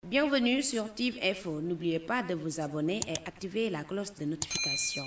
Bienvenue sur TIV Info. N'oubliez pas de vous abonner et activer la cloche de notification.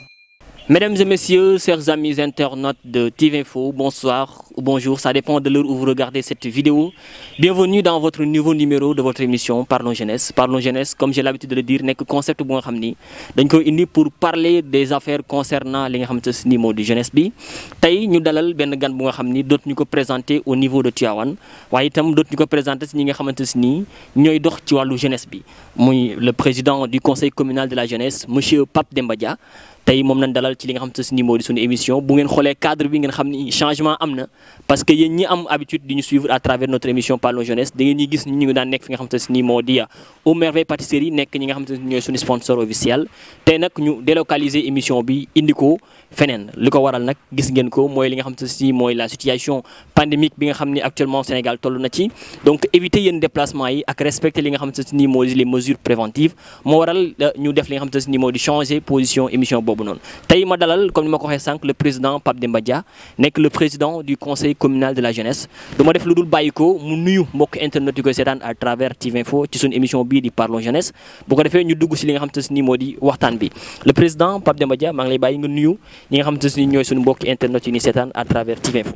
Mesdames et messieurs, chers amis internautes de TIV Info, bonsoir ou bonjour, ça dépend de l'heure où vous regardez cette vidéo. Bienvenue dans votre nouveau numéro de votre émission Parlons Jeunesse. Parlons Jeunesse, comme j'ai l'habitude de le dire, n'est que concept bu nga xam ni dañ koy indi pour parler des affaires concernant li nga xamante ni moo di jeunesse bi. Tey ñu dalal benn gan bu nga xam ni dootuñu ko présenter au niveau de Tivaouane waaye itam dootuñu ko présenter si ñi nga xamante ni ñooy dox ci wàllu jeunesse bi muy le président du conseil communal de la jeunesse monsieur Pape Demba Dia. Tey moom nañ dalal ci li nga xamante ni moo di suñu émission bu ngeen xoolee cadre bi ngeen xam ni changement am na parce que yéen ñi am habitude di ñu suivre à travers notre émission Parlons Jeunesse da ngeen ñuy gis ñu ngi daan nekk fi nga xamante ni moo di Au Merveille Pâtisserie nekk ñi nga xamante ni ñooy suñu sponsor officiel tey nag ñu délocaliser émission bi indi ko feneen li ko waral nag gis ngeen ko mooy li nga xamante ni mooy la situation pandémique bi nga xam ni actuellement Sénégal toll na ci donc éviter yéen déplacement yi ak respecter li nga xamante ni moo di les mesures préventives moo waral ñu def li nga xamante ni moo di changer position émission boobu noonu tey ma dalal comme ni ma ko waxee sànq le président Pape Demba Dia nekk le président du conseil communal de la jeunesse du ma def lu dul bàyyi ko mu nuyu mbokk internet yi koy seetaan à travers TIV Info ci suñu émission bii di Parlons Jeunesse bu ko defee ñu dugg si li nga xamante ni moo di waxtaan bi le président Pape Demba Dia maa ngi lay bàyyi nga nuyu ñi nga xamante ni ñooy suñu mbokk internet yi ni seetaan à travers TIV Info.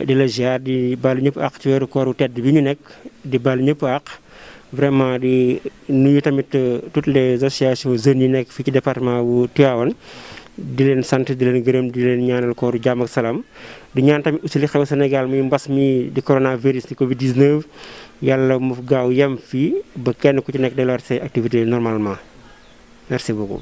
di la ziar di baal ñëpp ak ci weeru kooru tedd bi ñu nekk di baal ñëpp ak vraiment di nuyu tamit toutes les associations jeunes yi nekk fii ci département bu Tivaouane di leen sant di leen gërëm di leen ñaanal kooru jàmm ak salaam di ñaan tamit aussi li xew Sénégal muy mbas mi di coronavirus di Covid 19 yàlla mu gaaw yem fii ba kenn ku ci nekk delluwaat say activités normalement merci beaucoup.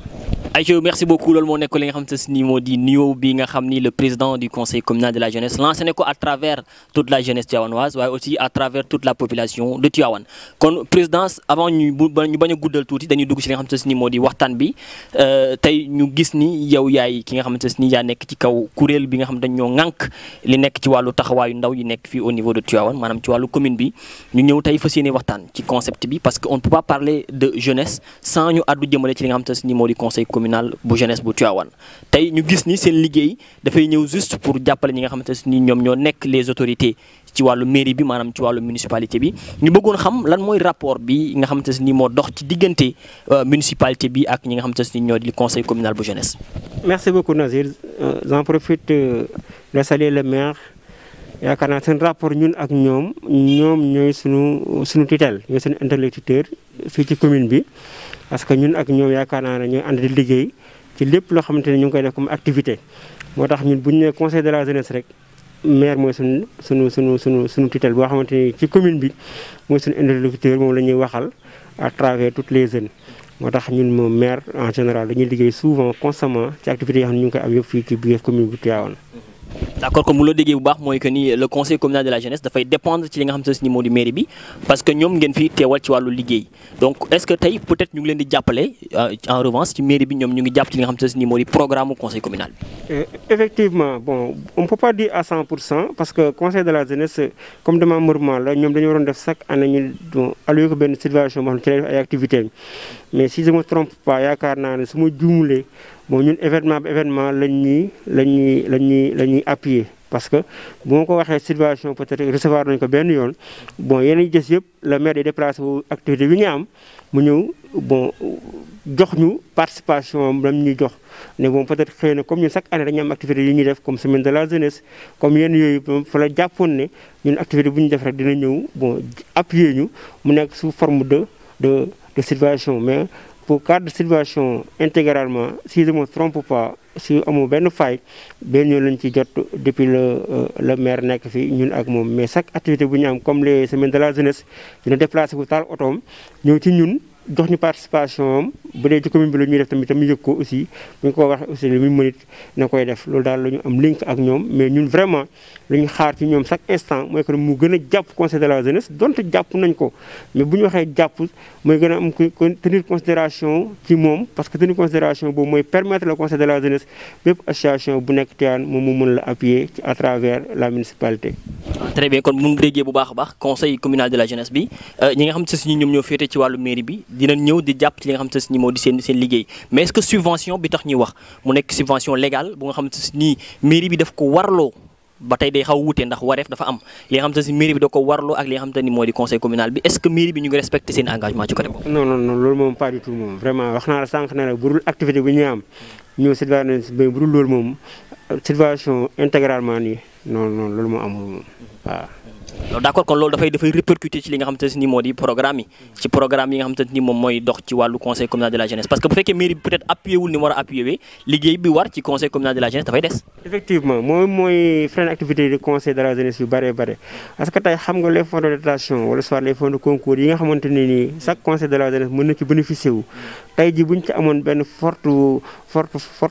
Aïcha merci beaucoup loolu moo nekk li nga xamante ni moo di nuyoo bi nga xam ni le président du conseil communal de la jeunesse lancé na ko à travers toute la jeunesse tivaouanoise waaye aussi à travers toute la population de Tivaouane kon présidence avant ñu bañ a guddal tuuti dañuy dugg ci li nga xamante ni moo di waxtaan bi tey ñu gis ni yow yaay ki nga xamante ni yaa nekk ci kaw kuréel bi nga xam dañ ñoo ŋànk li nekk ci wàllu taxawaayu ndaw yi nekk fii au niveau de Tivaouane maanaam ci wàllu commune bi ñu ñëw tey fas yéene waxtaan ci concept bi parce que on ne peut pas parler de jeunesse sans ñu addu jëmale ci li nga xamante ni moo di conseil communal bu jeunesse bu Tivaouane tey ñu gis ni seen liggéey dafay ñëw juste pour jàppale ñi nga xamante ni ñoom ñoo nekk les autorités ci wàllu mairie bi maanaam ci wàllu municipalité bi ñu bëggoon xam lan mooy rapport bi nga xamante ni moo dox ci diggante municipalité bi ak ñi nga xamante ni ñoo di conseil communal bu jeunesse. merci beaucoup Nazir j'en profite de saluer le maire yaakaar naa seen rapport ñun ak ñoom ñooy suñu tutelle ñooy suñu interlocuteur fii ci commune bi parce que ñun ak ñoom yaakaar naa ne ñooy ànd di liggéey ci lépp loo xamante ne ñu ngi koy def comme activité moo tax ñun bu ñu nee conseil de la jeunesse rek maire mooy suñu tutelle boo xamante ni ci commune bi mooy suñu interlocuteur moom la ñuy waxal à travers toutes les jeunes moo tax ñun moom maire en général dañuy liggéey souvent constamment ci activités yoo xam ne ñu ngi koy am yëpp fii ci biir commune bu Tivaouane. d'accord comme mu la déggee bu baax mooy que ni le conseil communal de la jeunesse dafay dépendre ci li nga xamante ni moo di mairie bi parce que ñoom ngeen fi teewal ci wàllu liggéey donc est-ce que tey peut-être ñu ngi leen di jàppale en revanche ci mairie bi ñoom ñu ngi jàpp ci li nga xamante ni moo di programme conseil communal bi. effectivement bon on peut pas dire à 100% parce que conseil de la jeunesse comme démembrement la ñoom dañu waroon def chaque année ñu alloué ko benn situation boo xam ne ci lay def ay activités mais si je me trompe pas yaakaar naa ne su ma juumulee bon ñun événement la ñuy appuyer parce que bu ma ko waxee situation peut-être recevoir nañu ko benn yoon bon yeneen gis yëpp le maire day déplacé wu activité bi ñu am mu ñëw bon jox ñu participation am lam ñuy jox ne bon peut-être xëy na comme ñun chaque année dañu am activité yi ñuy def comme semaine de la jeunesse comme yenn yooyu fa la jàppoon ne ñun activité bu ñu def rek dina ñëw bon appuyer ñu mu nekk sous forme de situation mais pour cadre de situation intégralement si je ne me trompe pas si amoo benn faille benn yoon lañ ci jot depuis le maire nekk fi ñun ak moom mais chaque activité bu ñu am comme les semaines de la jeunesse dina déplacé bu taal otoom ñëw ci ñun jox ñu participation am bu dee ci commune bi la ñuy def tamit yëg ko aussi bu ñu ko waxee aussi li muy mënit na koy def loolu daal la ñu am link ak ñoom mais ñun vraiment lu ñu xaar ci ñoom chaque instant mooy que mu gën a jàpp conseil de la jeunesse donte jàpp nañ ko mais bu ñu waxee jàpp mooy gën a am tenir considération ci moom parce que tenir considération boobu mooy permettre le conseil de la jeunesse bépp association bu nekk Tivaouane moom mu mën la appuyer à travers la municipalité. très bien kon bu mu déggee bu baax a baax conseil communal de la jeunesse bi ñi nga xam te si ñoom ñoo féete ci wàllu mairie bi dinañ ñëw di jàpp ci li nga xam te ni moo di seen liggéey mais est-ce que subvention bi tax ñuy wax mu nekk subvention légale bu nga xam te ni mairie bi daf ko warloo ba tey day xaw a wute ndax wareef dafa am li nga xam te ni mairie bi da ko warloo ak li nga xam te ni moo di conseil communal bi est-ce que mairie bi ñu ngi respecté seen engagement ci côté boobu. non non non loolu moom pas du tout moom vraiment wax naa la sànq ne la bu dul activité bu ñu am ñëw situation bu dul loolu moom situation intégralement nii non non loolu moo amul moom waaw. d'accord kon loolu dafay répercuter ci li nga xamante ni moo di programme yi ci programme yi nga xamante ni moom mooy dox ci wàllu conseil communal de la jeunesse parce que bu fekkee mairie bi peut-être appuyé wul ni mu war a appuyé liggéey bi war ci conseil communal de la jeunesse dafay des. effectivement moom mooy frein activité de conseil de la jeunesse yu bare bare parce que tey xam nga les fonds de dotation wala soit les fonds de concours yi nga xamante ne nii chaque conseil de la jeunesse mën na ci bénéficier wu tey ji bu ñu ci amoon benn forte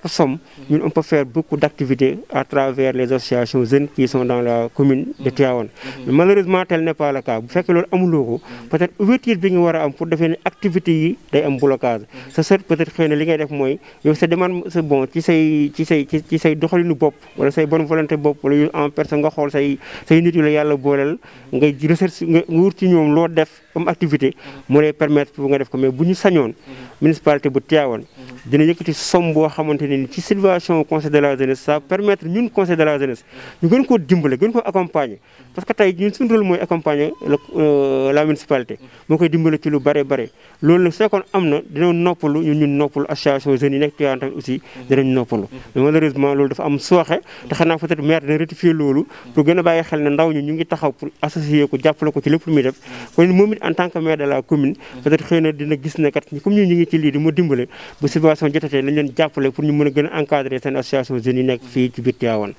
somme ñun on peut faire beaucoup d'activités à travers les associations jeunes qui sont dans la commune de Tivaouane. Malheureusement tel n'est pas le cas bu fekkee loolu amuloo ko peut-être ouverture bi nga war a am pour defee ne activités yi day am blocage sa seul peut-être xëy na li ngay def mooy yow sa demande c'est bon ci say doxalinu bopp wala say bonne volonté bopp wala yu en personne nga xool say nit yu la yàlla booleel ngay recherche nga wut ci ñoom loo def comme activité moo lay permettre pour nga def ko mais bu ñu sañoon municipalité bu Tivaouane dina yëkkati somme boo xamante ne ci situation conseil de la jeunesse ça permettre ñun conseil de la jeunesse ñu gën koo dimbale gën koo accompagner parce que tey ñun suñu rôle mooy accompagner la municipalité moo koy dimbale ci lu bare bare loolu nag fekkoon am na dina noppalu ñun noppalu association jeunes yi nekk Tivaouane tamit aussi dinañ noppalu mais malheureusement loolu dafa am sooxe te xanaa peut-être maire dina rectifier loolu pour gën a bàyyi xel ne ndaw ñi ñu ngi taxaw pour associer ko jàppale ko ci lépp lu muy def kon moom it en tant que maire de la commune peut-être xëy na dina gis ne kat comme ñu ngi ci lii di mu dimbale bu situation jotatee lañ leen jàppale pour ñu mën a gën a encadrer seen association jeunes yi nekk fii ci biir Tivaouane.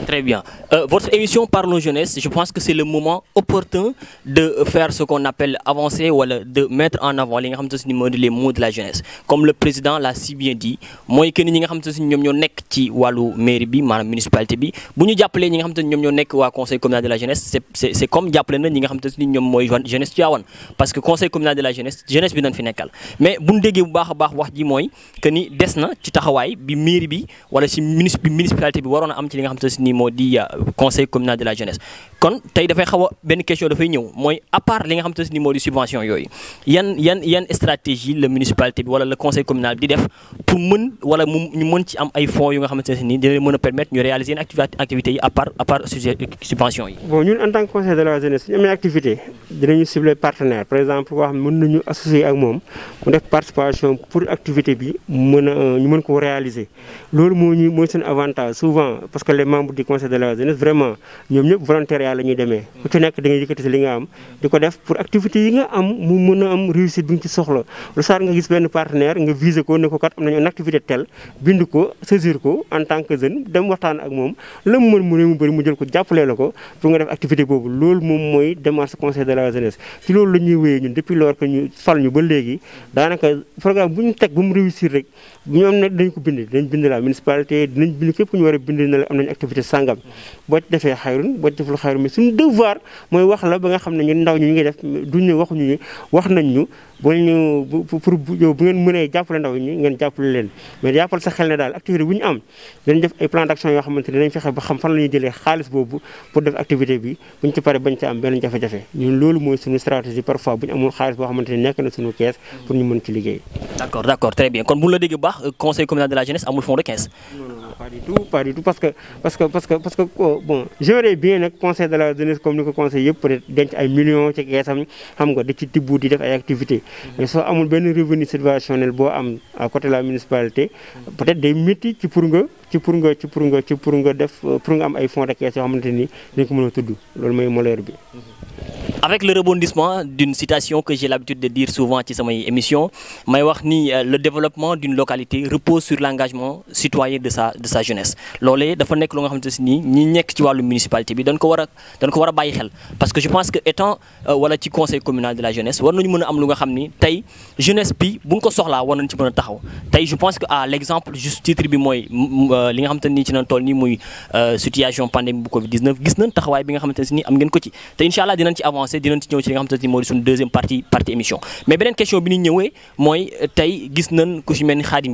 Très bien. Votre émission Parlons Jeunesse, je pense que c'est le moment opportun de faire ce qu'on appelle avancer ou de mettre en avant les mots de la jeunesse. Comme le président l'a si bien dit, moi que ñi nga xamanteni ñom ñoo nek ci walu mairie bi manam municipalité bi buñu jappalé ñi nga xamanteni ñom ñoo nek wa conseil communal de la jeunesse c'est comme jappalé na ñi nga xamanteni ñom moy jeunesse Tivaouane parce que conseil communal de la jeunesse bi nañ fi nekkal mais buñu déggé bu baaxa baax wax ji moy que ni des na ci taxaway bi mairie bi wala ci municipalité bi warona am ci li nga xamanteni moo di conseil communal de la jeunesse kon tey dafay xaw a benn question dafay ñëw mooy à part li nga xamante ni moo di subvention yooyu yan stratégie la municipalité bi wala le conseil communal di def pour mën wala ñu mën ci am ay fonds yu nga xamante ne nii dina mën a permettre ñu réaliser activités yi à part sujet subvention yi. Bon ñun en tant que conseil de la jeunesse ñu amee activité dinañu cibler partenaire par exemple koo xam ne mën nañu associer ak moom mu def participation pour activité bi ñu mën ko réaliser loolu mooy seen avantage souvent parce que les membres du conseil de la jeunesse vraiment ñoom ñëpp volontariat la ñuy demee ku ci nekk da ngay yëkkati si li nga am di ko def pour activité yi nga am mu mën a am réussite bi nga ci soxla lu saar nga gis benn partenaire nga viser ko ne ko kat am nañu une activité telle bind ko saisir ko en tant que jeune dem waxtaan ak moom la mu mën mu bëri mu jël ko jàppalee la ko pour nga def activité boobu loolu moom mooy démarche conseil de la jeunesse ci loolu la ñuy wéyee ñun depuis lors que ñu fal ñu ba léegi daanaka programme bu ñu teg ba mu réussir rek ñoom nag dañ ko bind dinañ bind la municipalité dinañ bind képp ñu war a bind na la am nañu activité sangam boo ci defee xayrun boo ci deful xayrun mais suñu devoir mooy wax la ba nga xam ne ñun ndaw ñu ngi def duñ ne waxuñu ñu wax nañ ñu ba ñu pour yow bu ngeen mënee jàppale ndaw ñi ngeen jàppale leen mais jàppal sa xel ne daal activité bu ñu am dañ def ay plan d'action yoo xamante ne dañ fexe ba xam fan la ñuy jëlee xaalis boobu pour def activité bi buñ ci pare bañ ci am benn jafe-jafe ñun loolu mooy suñu stratégie parfois bu ñu amul xaalis boo xamante ne nekk na suñu kees pour ñu mën ci liggéey. D'accord très bien kon bu la dégg bu baax conseil communal de la jeunesse amul fond de caisse. Pas du tout parce que bon j'aurais bien nag conseil de la jeunesse comme ni ko conseil yëpp peut-être denc ay millions ci keesam xam nga di ci tibbu di def ay activités mais soo amul benn revenu subventionnel boo am à côté de la municipalité peut-être day métti ci pour nga am ay fonds de caisse yoo xamante ni dañ ko mën a tudd loolu mooy malheur bi. Avec le rebondissement d'une citation que j'ai l'habitude de dire souvent ci samay émission may wax ni le développement d'une localité repose sur l'engagement citoyen de sa jeunesse loolee dafa nekk lu nga xamante ni ñi nekk ci wàllu municipalité bi dañ ko war a bàyyi xel parce que je pense que étant wala ci conseil communal de la jeunesse war nañu mën a am lu nga xam ni tey jeunesse bi buñ ko soxlaa war nañ ci mën a taxaw tey je pense que à l'exemple juste titre bi mooy li nga xamante ni ci nañ toll nii muy situation pandémie bu Covid-19 gis nañ taxawaay bi nga xamante ni am ngeen ko ci te inch'Allah dinañ ci avancer dinañ ci ñëw ci li nga xamante ni moo di suñu deuxième partie émission mais beneen question bi ñu ñëwee mooy tey gis nañ ku ci mel ni Khadim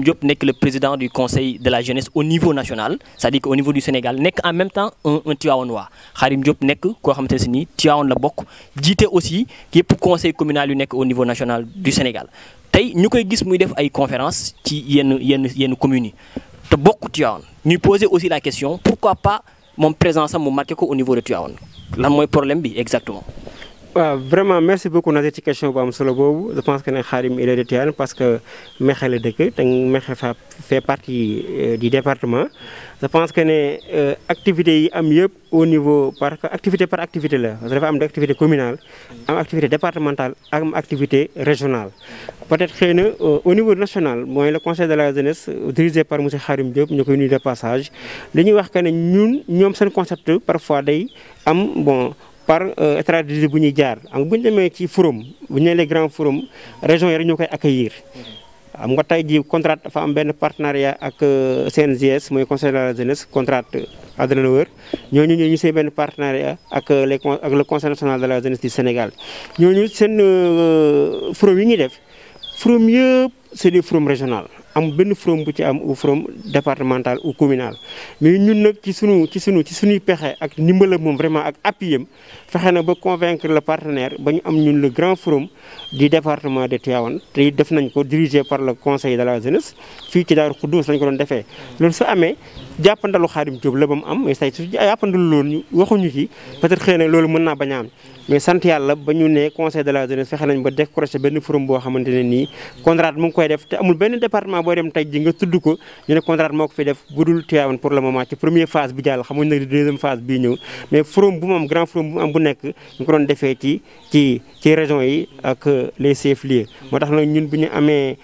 Diop nekk le président du conseil de la jeunesse au niveau national c'est-à-dire qu'au niveau du Sénégal nekk en même temps un Tivaouanois Khadim Diop nekk koo xamante ne ni Tivaouane la bokk jiite aussi yëpp conseil communal yu nekk au niveau national du Sénégal tey ñu koy gis muy def ay conférences ci yenn communes yi te bokk Tivaouane ñuy poser aussi la question pourquoi pas moom présence am mu marqué ko au niveau de Tivaouane lan mooy problème bi exactement. Vraiment merci beaucoup Nazir ci question bu am solo boobu je pense que ne Khadim il est de Tivaouane parce que Mékhé la dëkk te Mékhé fait partie du département. Je pense que ne activités yi am yëpp au niveau parce que activité par activité la parce que dafa am activité communale am activité départementale am activité régionale. Peut-être xëy na au niveau national mooy le conseil de la jeunesse dirigé par monsieur Khadim Diop ñu koy nuyu de passage li ñuy wax que ne ñoom seen concept parfois day am bon. Par stratégie bu ñuy jaar am bu ñu demee ci forum bu ñu nee les grands forums régions yi rek ñoo koy accueillir am nga tey jii contrat dafa am benn partenariat ak CNJS mooy conseil de la jeunesse contrat àddina la wër ñooñu ñu see benn partenariat ak le conseil national de la jeunesse du Sénégal ñooñu seen forum yi ñuy def forum yëpp c'est des forums régionaux am benn forum bu ci am ou forum départemental ou communal mais ñun nag ci suñuy pexe ak ndimbal moom vraiment ak appui am fexe na ba convaincre le partenaire ba ñu am ñun le grand forum du département de Tivaouane te def nañ ko dirigé par le conseil de la jeunesse fii ci Daaru Xuddus lañ ko doon defee loolu su amee jàppandalu Khadim Diop la ba mu am mais say su jàppandalu loolu waxuñu ci peut-être xëy na loolu mën naa bañ a am mais sant yàlla ba ñu ne conseil de la jeunesse fexe nañ ba décroché benn forum boo xamante ne nii contrat mu ngi koy def te amul benn département boo dem tey ji nga tudd ko ñu ne contrat moo ko fi def budul Tivaouane pour le moment ci première phase bi jàll xamuñ nag deuxième phase bii ñëw mais forum bu mu am grand forum bu mu am bu nekk ñu ko doon defee ci régions yi ak les chefs-lieux moo tax nag ñun bu ñu amee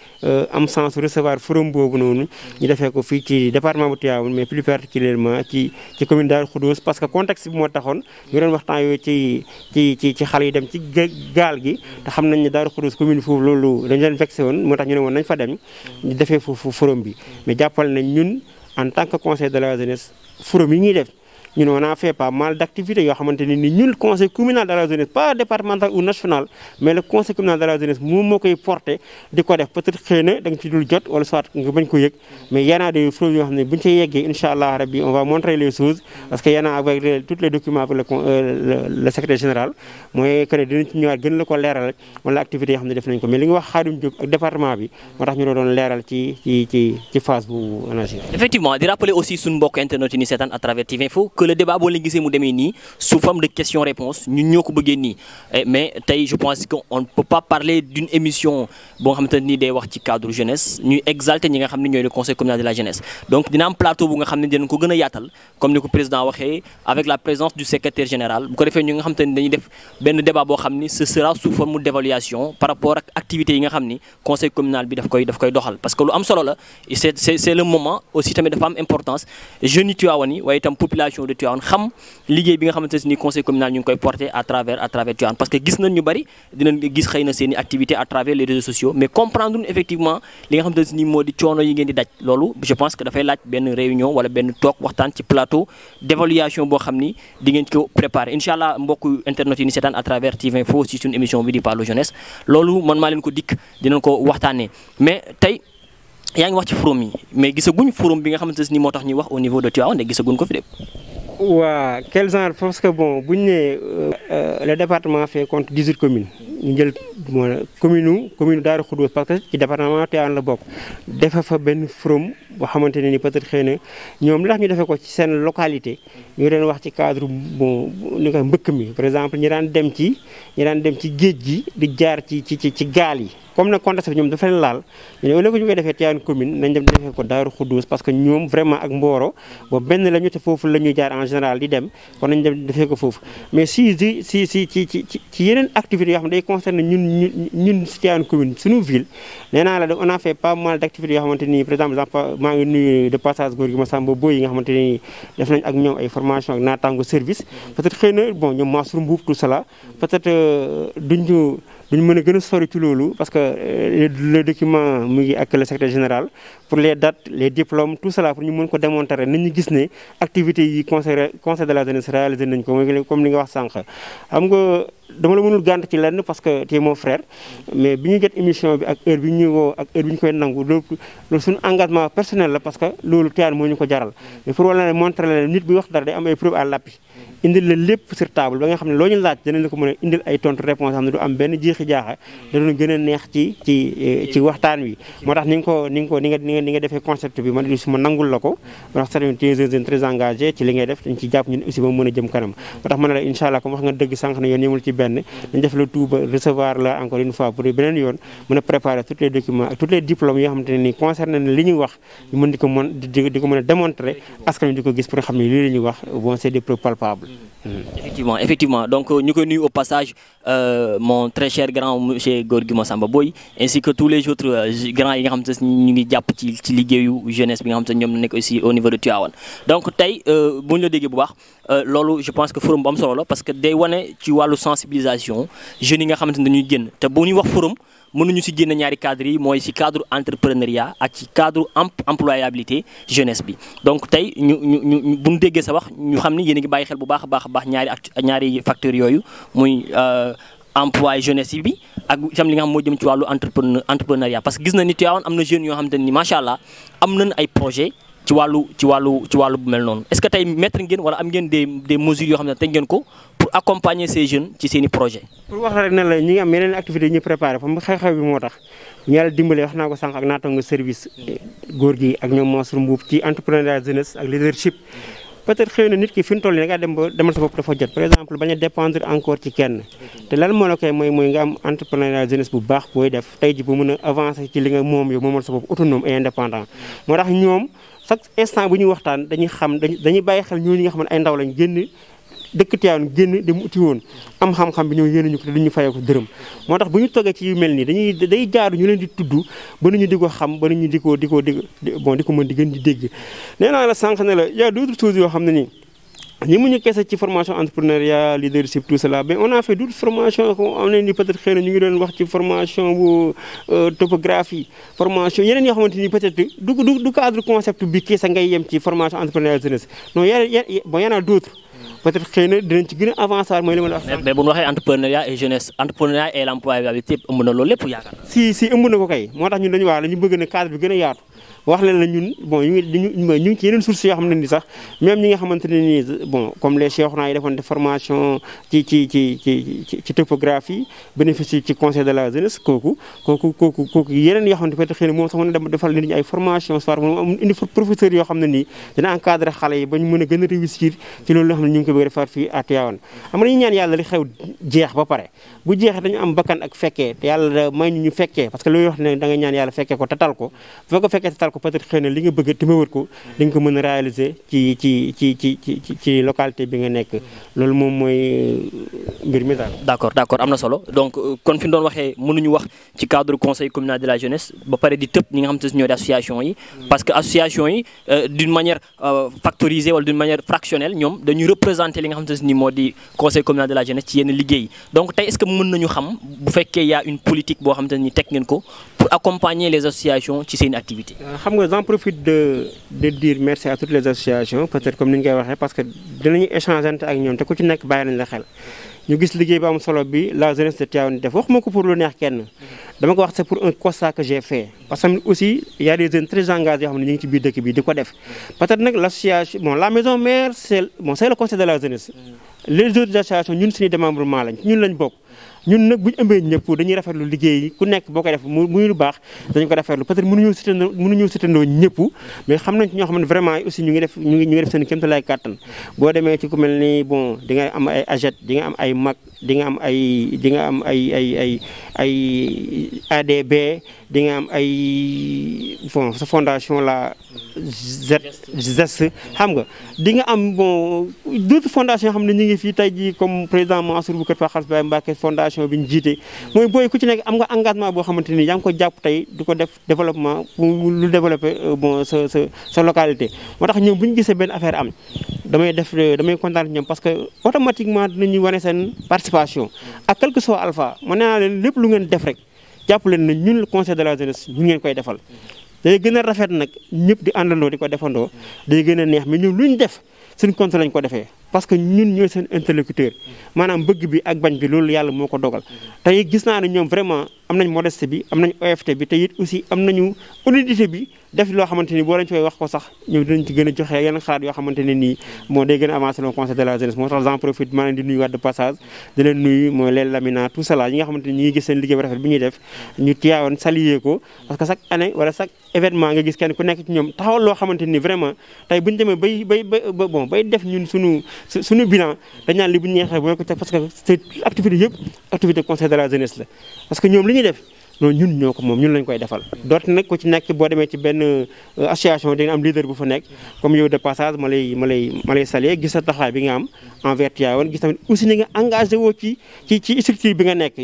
am sens recevoir forum boobu noonu ñu defee ko fii ci département bu Tivaouane mais plus particulièrement ci commune Darou Khoudoss parce que contexte bi moo taxoon ñu doon waxtaan yooyu ci xale yi dem ci gaal gi te xam nañ ne Darou Khoudoss commune foofu loolu dañu leen vexé woon moo tax ñu ne woon nañ fa dem ñu defee foofu forum bi mais jàppal nañ ñun en tant que conseil de la jeunesse forum yi ñuy def ñun on a fait pas mal d'activités yoo xamante ne ni ñun conseil communal de la jeunesse pas départemental ou national mais le conseil communal de la jeunesse moom moo koy porté di ko def peut-être xëy na da nga ci dul jot wala soit nga bañ ko yëg mais y en a des choses yoo xam ne buñu ci yeggee incha allah rabbi on va montrer les choses parce que y en a avec tous les documents avec le secrétaire général mooy que ne dinañ ci ñëwaat gën la ko leeral wala activités yoo xam ne def nañ ko mais li nga wax Khadim Diop ak département bi moo tax ñu la doon leeral ci phase bu ANACIM. Effectivement di rappeler aussi suñu mbokk internet yi ni seetaan à travers TV Info que le débat boo leen gisee mu demee nii sous forme de question-réponse ñun ñoo ko bëggee nii mais tey je pense que on ne peut pas parler d'une émission boo nga xamante ni day wax ci cadre jeunesse ñuy exalter ñi nga xam ne ñooy le conseil communal de la jeunesse donc dina am plateau bu nga xam ne dinañ ko gën a yaatal comme ni ko président waxee avec la présence du secrétaire général bu ko defee ñu nga xamante ni dañuy def benn débat boo xam ni ce sera sous forme d'évaluation par rapport ak activités yi nga xam ni conseil communal bi daf koy doxal parce que lu am solo la c'est le moment aussi tamit dafa am importance jeunes yi Tivaouane yi waaye itam population de Tivaouane xam liggéey bi nga xamante ni conseil communal ñu ngi koy porter à travers Tivaouane parce que gis nañ ñu bari dinañ gis xëy na seen i activités à travers les réseaux sociaux mais comprendre effectivement li nga xamante ni moo di coono yi ngeen di daj loolu je pense que dafay laaj benn réunion wala benn toog waxtaan ci plateau d'évaluation boo xam ni di ngeen ko préparer incha allah mbokku internet yi ni seetaan à travers TV Info ci suñu émission bi di Parlons Jeunesse loolu man maa leen ko dikk dinañ ko waxtaanee mais tey yaa ngi wax ci forum yi mais gisaguñ forum bi nga xamante ni moo tax ñuy wax au niveau de Tivaouane gisaguñ ko fi de. waa quel genre parce que bon bu ñu nee le département fait compte 18 communes ñu jël commune Darou Khoudoss parce que ci département Tivaouane la bokk defe fa benn forum boo xamante ne ni peut-être xëy na ñoom li tax ñu defee ko ci seen localité ñu doon wax ci cadre bon ni ko mbëkk mi par exemple ñi daan dem ci géej gi di jaar ci gaal yi comme nag contexte bi ñoom dafa leen laal ñu ne au lieu que ñu koy defee Tivaouane commune nañ dem defee ko Darou Khoudoss parce que ñoom vraiment ak Mboro boobu benn la ñu te foofu la ñuy jaar en général di dem kon nañ dem defee ko foofu mais ci yeneen activités yoo xam ne day concerner ñun Tivaouane commune suñu ville nee naa la on a fait pas mal d'activités yoo xamante ni par exemple maa ngi nuyu de passage góor gi Massamba Boy yi nga xamante ni def nañ ak ñoom ay formation ak naataango service peut-être xëy na bon ñoom Massour Mbuub tout cela peut-être duñu mën a gën a sori ci loolu parce que le document mu ngi ak le secrétaire général pour les dates les diplômes tout cela pour ñu mën ko démontrer nañ ñu gis ne activités yi conseil de la jeunesse réalisé nañ ko mooy comme li nga wax sànq xam nga dama la mënul gànt ci lenn parce que tu es mon frère mais bi ñu jot émission bi ak heure bi ñu woo ak heure bi ñu koy nangu loolu suñu engagement personnel la parce que loolu Tivaouane moo ñu ko jaral mais pour wala ne montrer la nit bi wax dara day am ay preuve à l'appui indil la lépp sur table ba nga xam ne loo ñu laaj dinañ la ko mën a indil ay tontu réponse xam ne du am benn jiixi jaaxa da doon gën a neex ci waxtaan wi. moo tax ni nga defee concept bi man aussi ma nangul la ko moo tax c'est très engagé ci li ngay def dañ ci jàpp ñun aussi ba mën a jëm kanam moo tax ma ne la incha allah comme wax nga dëgg sànq ne yoon yemul ci benn dañ def le tout ba recevoir la encore une fois pour beneen yoon mën a préparer tous les documents ak tous les diplômes yoo xamante ne nii concerné na li ñuy wax ñu mën di ko mën a démontrer askan wi di ko gis pour nga xam ne lii la ñuy wax bon c'est des preuves palpables. Effectivement donc ñu koy nuyu au passage mon très cher grand monsieur Gorgui Massamba Boye ainsi que tous les autres grands yi nga xam te ñu ngi jàpp ci liggéeyu jeunesse bi nga xam te ñoom nekk aussi au niveau de Tivaouane. donc tey bu ñu la déggee bu baax loolu je pense que forum bu am solo la parce que day wane ci wàllu sensibilisation jeunes yi nga xamante ne dañuy génn te bu ñuy wax forum mënuñu si génn ñaari cadres yi mooy si cadre entrepreneuriat ak ci cadre employabilité jeunesse bi. donc tey ñu bu ñu déggee sa wax ñu xam ni yéen a ngi bàyyi xel bu baax a baax ñaari facteurs yooyu muy emploi jeunesse bi ak itam li nga xam moo jëm ci wàllu entrepreneuriat parce que gis na ni Tivaouane am na jeunes yoo xamante ni macha allah am nañ ay projet ci wàllu bu mel noonu est-ce que tey mettre ngeen wala am ngeen des mesures yoo xam ne teg ngeen ko pour accompagner ces jeunes ci seen i projet pour wax rek ne la ñi ngi am yeneen activités yi ñu préparé comme xew-xew bi moo tax ñu yàlla dimbale wax naa ko sànq ak naataango service góor gi ak ñoom Mansour Mbuub ci entrepreneuriat jeunesse ak leadership peut-être xëy na nit ki fi mu toll nii da ngaa dem ba demal sa bopp dafa jot par exemple bañ a dépendre encore ci kenn te lan moo la koy mooy nga am entrepreneuriat jeunesse bu baax booy def tey ji bu mën a avancer ci li nga moom yow moomal sa bopp autonome et indépendant moo tax ñoom chaque instant bu ñuy waxtaan dañuy bàyyi xel ñooñu nga xam ne ay ndaw lañ génn dëkk Tivaouane génn dem uti woon am xam-xam bi ñëw yéene ñu ko te duñu fayee ko dërëm moo tax bu ñu toggee ci yu mel nii day jaaru ñu leen di tudd ba nañu di ko xam ba nañu di ko mën di gën di dégg nee naa la sànq ne la y a d'autres choses yoo xam ne nii ñi mu ñu kese ci formation entrepreneuriat leadership tout cela mais on a fait d'autres formations am nañ ni peut-être xëy na ñu ngi doon wax ci formation bu topographie formation yeneen yoo xamante ni peut-être du cadre concept bi kii sa ngay yem ci formation entrepreneuriat jeunesse non y en a d'autres peut-être xëy na dinañ ci gën a avancer mooy li ma la wax. mais bu ñu waxee entrepreneuriat et jeunesse entrepreneuriat et l'employabilité ëmb na loolu lépp yaakaar naa. si ëmb na ko kay moo tax ñun dañu wax la ñu bëgg na cadre bi gën a yaatu wax leen la ñun bon ñu ngi ci yeneen sources yoo xam ne ni sax même ñi nga xamante ne nii bon comme les cheikhouna yi defoon de formation ci topographie bénéficie ci conseil de la jeunesse kooku yeneen yoo xam ne peut-être xëy na moom sax mën na defal nit ñi ay formation soir moom indi professeurs yoo xam ne nii dina encadrer xale yi ba ñu mën a gën a réussir ci loolu loo xam ne ñu ngi ko bëgg a defar fii à Tivaouane am nañu ñaan yàlla li xew jeex ba pare bu jeexee dañu am bakkan ak fekkee te yàlla may ñu fekkee parce que loolu wax ne da nga ñaan yàlla fekkee ko tatal ko foo ko fekkee tatal ko peut-être xëy na li nga bëgg te wër ko di nga ko mën a réaliser ci localité bi nga nekk loolu moom mooy mbir mi daal. d'accord am na solo donc kon fi ñu doon waxee mënuñu wax ci cadre conseil communal de la jeunesse ba pare di tëb ñi nga xam te ñoo di association yi parce que association yi d'une manière factorisée wala d'une manière fractionnelle ñoom dañuy représenter li nga xam te ni moo di conseil communal de la jeunesse ci yenn liggéey donc tey est-ce que mën nañu xam bu fekkee y a une politique boo xam te ni teg ngeen ko pour accompagner les associations ci seen activité. xam nga j'en profite de dire merci à toutes les associations peut-être comme ni ñu koy waxee parce que dinañu échanger ak ñoom te ku ci nekk bàyyi nañ la xel ñu gis liggéey bu am solo bi la jeunesse de Tivaouane def waxuma ko pour lu neex kenn dama ko wax c'est pour un constat que j'ai fait parce que aussi il y a des jeunes très engagés yoo xam ne ñu ngi ci biir dëkk bi di ko def peut-être nag l'association bon la maison mère c'est le conseil de la jeunesse les autres associations ñun suñu démembrement lañ ñun lañ bokk ñun nag bu ñu ëmbee ñëpp dañuy rafetlu liggéey yi ku nekk boo koy def muy lu baax dañu ko rafetlu peut-être mënuñu sitandoo ñëpp mais xam nañ ci ñoo xam ne vraiment aussi ñu ngi def seen kéemtalaay kàttan boo demee ci ku mel ni bon di nga am ay AGET di nga am ay MAC di nga am ay ADB di nga am ay bon sa fondation la ZES xam nga di nga am bon d'autres fondations yoo xam ne ñu ngi fii tey jii comme président Mansour bu Kër Fakhass Baye Mbacké fondation bi ñu jiite mooy booy ku ci nekk am nga engagement boo xamante ni yaa ngi ko jàpp tey di ko def développement pour lu développer bon sa localité moo tax ñoom bu ñu gisee benn affaire am damay kontaan ñoom parce que automatiquement dinañu wane seen participation ak quel que soit alpha mën naa leen lépp lu ngeen def rek jàpp leen na ñun le conseil de la jeunesse ñu ngeen koy defal day gën a rafet nag ñëpp di àndandoo di ko defandoo day gën a neex mais ñun lu ñu def suñu compte lañ ko defee parce que ñun ñooy seen interlocuteur maanaam bëgg bi ak bañ bi loolu yàlla moo ko dogal tey gis naa ne ñoom vraiment am nañ modestie bi am nañ OFT bi te it aussi am nañu honnêteté bi def loo xamante ni boo lañ koy wax ko sax ñoom dinañ ci gën a joxe yenn xalaat yoo xamante ne nii moo day gën a avancé le conseil de la jeunesse moo tax j'en profite maa leen di nuyu waat de passage di leen nuyu mooy leen Lamina tout cela yi nga xamante ni ñi ngi gis seen liggéey bu rafet bi ñuy def ñu Tivaouane saluer ko parce que chaque année wala chaque événement nga gis kenn ku nekk ci ñoom taxawal loo xamante ni vraiment tey bu ñu demee bay def ñun suñu bilan dañ naan li bu ñu neexee boo ko teg parce que c'est activité yëpp activité conseil de la jeunesse la parce que ñoom li ñuy def loolu ñun ñoo ko moom ñun lañ koy defal dootu nag ku ci nekk boo demee ci benn association di nga am leader bu fa nekk comme yow de passage ma lay saluer gis sa taxawaay bi nga am envers Tivaouane gis tamit aussi ni nga engagé woo ci structure bi nga nekk